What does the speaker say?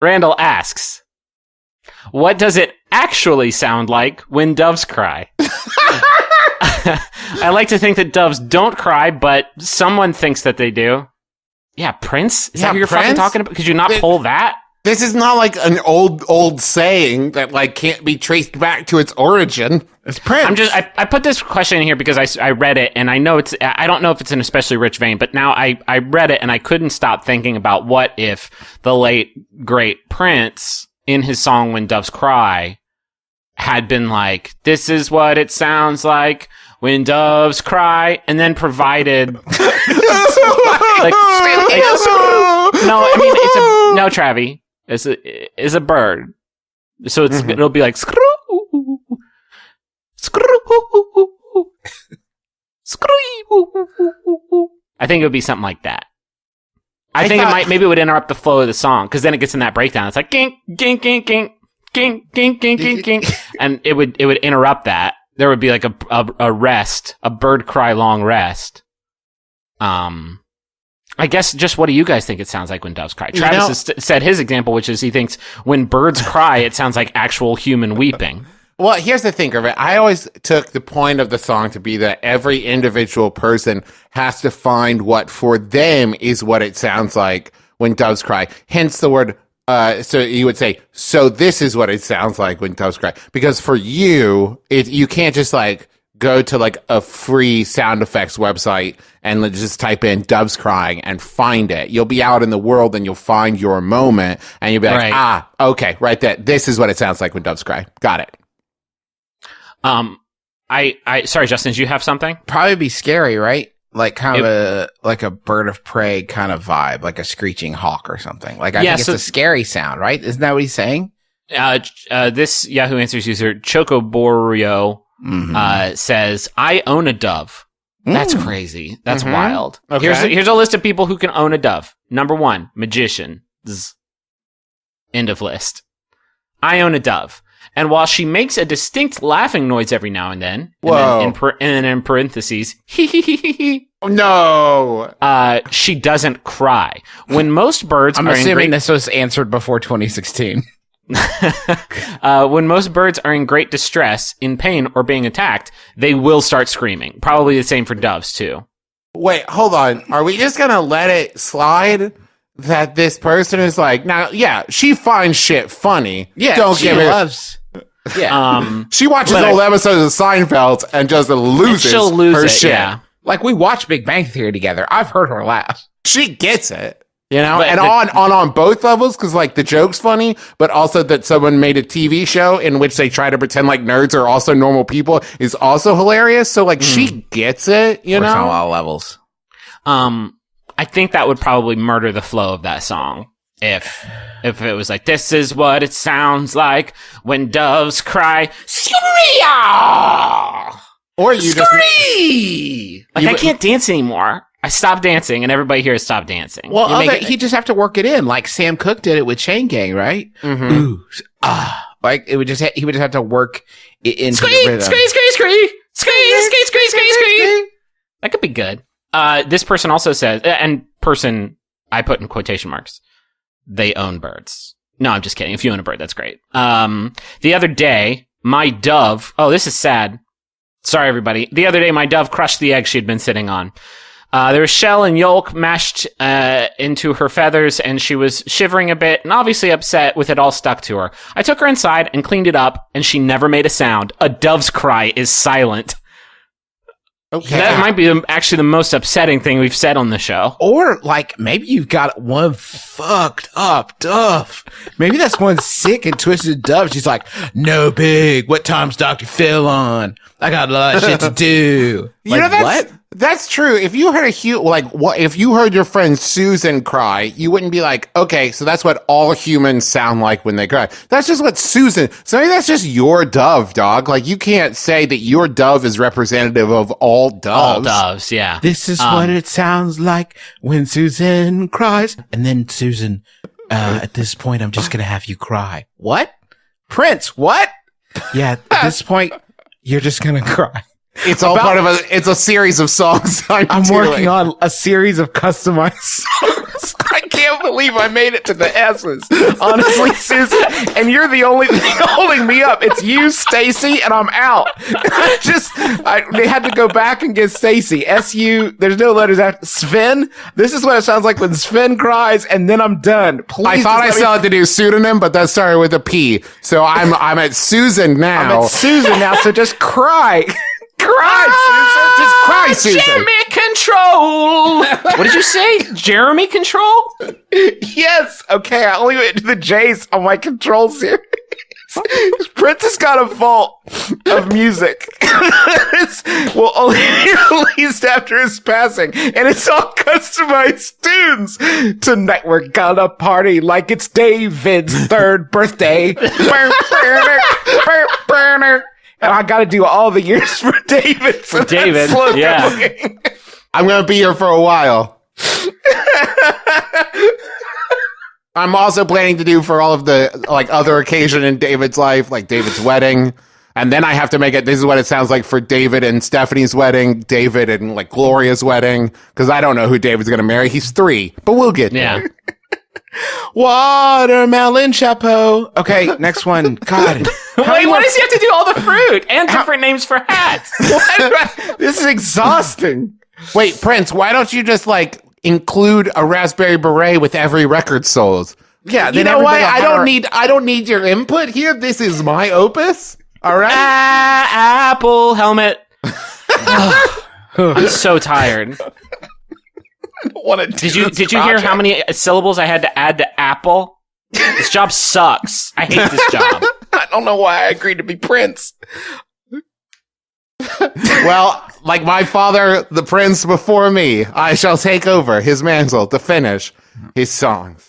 Randall asks, what does it actually sound like when doves cry? I like to think that doves don't cry, but someone thinks that they do. Yeah, Prince? Is that who you're fucking talking about? Could you not pull that? This is not like an old saying that like can't be traced back to its origin. It's Prince. I put this question in here because I read it, and I don't know if it's an especially rich vein, but now I read it and I couldn't stop thinking about what if the late great Prince in his song When Doves Cry had been like, this is what it sounds like when doves cry, and then provided no, Travi. It's a bird. So it'll be like screw. I think it would be something like that. I think maybe it would interrupt the flow of the song, because then it gets in that breakdown. It's like gink, gink, gink, gink, gink, gink, gink, gink, gink, and it would interrupt that. There would be like a rest, a bird cry long rest. I guess just what do you guys think it sounds like when doves cry? Travis has said his example, which is he thinks when birds cry, it sounds like actual human weeping. Well, here's the thing, Irvin. I always took the point of the song to be that every individual person has to find what for them is what it sounds like when doves cry. Hence the word, so you would say, so this is what it sounds like when doves cry. Because for you, you can't just like go to like a free sound effects website and just type in doves crying and find it. You'll be out in the world and you'll find your moment and you'll be like, okay, right there. This is what it sounds like when doves cry. Got it. Sorry, Justin, do you have something? Probably be scary, right? Like kind of like a bird of prey kind of vibe, like a screeching hawk or something. Like I think it's a scary sound, right? Isn't that what he's saying? This Yahoo Answers user Chocoborio says, I own a dove. That's crazy. That's wild. Okay. Here's a list of people who can own a dove. Number 1, magician. End of list. I own a dove. And while she makes a distinct laughing noise every now and then, and then in parentheses, no, she doesn't cry. When most birds I'm assuming this was answered before 2016. When most birds are in great distress, in pain, or being attacked, they will start screaming. Probably the same for doves, too. Wait, hold on. Are we just going to let it slide that this person is like, now, yeah, she finds shit funny. Yeah, she loves. Yeah. She watches old episodes of Seinfeld and just loses her shit. Yeah. Like, we watch Big Bang Theory together. I've heard her laugh. She gets it. You know, and on both levels, because like the joke's funny, but also that someone made a TV show in which they try to pretend like nerds are also normal people is also hilarious. So like she gets it, you know, on all levels. I think that would probably murder the flow of that song if it was like, this is what it sounds like when doves cry. Or you Scree! Like I can't dance anymore. I stopped dancing, and everybody here has stopped dancing. Well, he just have to work it in, like Sam Cooke did it with Chain Gang, right? Ooh, like he would just have to work it into the rhythm. Scree. That could be good. This person also says, and person I put in quotation marks, they own birds. No, I'm just kidding. If you own a bird, that's great. The other day, my dove. Oh, this is sad. Sorry, everybody. The other day, my dove crushed the egg she had been sitting on. There was shell and yolk mashed into her feathers, and she was shivering a bit and obviously upset with it all stuck to her. I took her inside and cleaned it up, and she never made a sound. A dove's cry is silent. Okay. That might be actually the most upsetting thing we've said on the show. Or, like, maybe you've got one fucked up dove. Maybe that's one sick and twisted dove. She's like, no big. What time's Dr. Phil on? I got a lot of shit to do. You know, what? That's true. If you heard if you heard your friend Susan cry, you wouldn't be like, okay, so that's what all humans sound like when they cry. That's just what Susan. So maybe that's just your dove, dog. Like you can't say that your dove is representative of all doves. All doves, yeah. This is what it sounds like when Susan cries, and then Susan. At this point, I'm just gonna have you cry. What? Prince? What? Yeah. At this point, you're just gonna cry. It's all part of it's a series of songs. I'm working on a series of customized songs. I can't believe I made it to the S's. Honestly, Susan, and you're the only thing holding me up. It's you, Stacy, and I'm out. They had to go back and get Stacy. S-U, there's no letters after. Sven, this is what it sounds like when Sven cries, and then I'm done. Please, I thought I still had to do pseudonym, but that started with a P. So I'm at Susan now. I'm at Susan now, so just cry. Cry, Susan. Just cry, Susan. Jeremy Control. What did you say? Jeremy Control? Yes. Okay, I only went to the J's on my control series. Prince has got a vault of music. Will only be released after his passing, and it's all customized tunes. Tonight we're gonna party like it's David's third birthday. And I gotta do all the years for David. For David, yeah. I'm gonna be here for a while. I'm also planning to do for all of the other occasion in David's life, like David's wedding. And then I have to make it, this is what it sounds like for David and Stephanie's wedding, David and Gloria's wedding, because I don't know who David's going to marry. He's 3, but we'll get there. Watermelon chapeau. Okay, next one. God. Wait, why does he have to do all the fruit and different names for hats? This is exhausting. Wait, Prince, why don't you just include a raspberry beret with every record sold? Yeah, you know what? I don't need your input here. This is my opus. All right. Apple helmet. I'm so tired. Did you hear how many syllables I had to add to apple? This job sucks. I hate this job. I don't know why I agreed to be Prince. Well, like my father, the prince before me, I shall take over his mantle to finish his songs.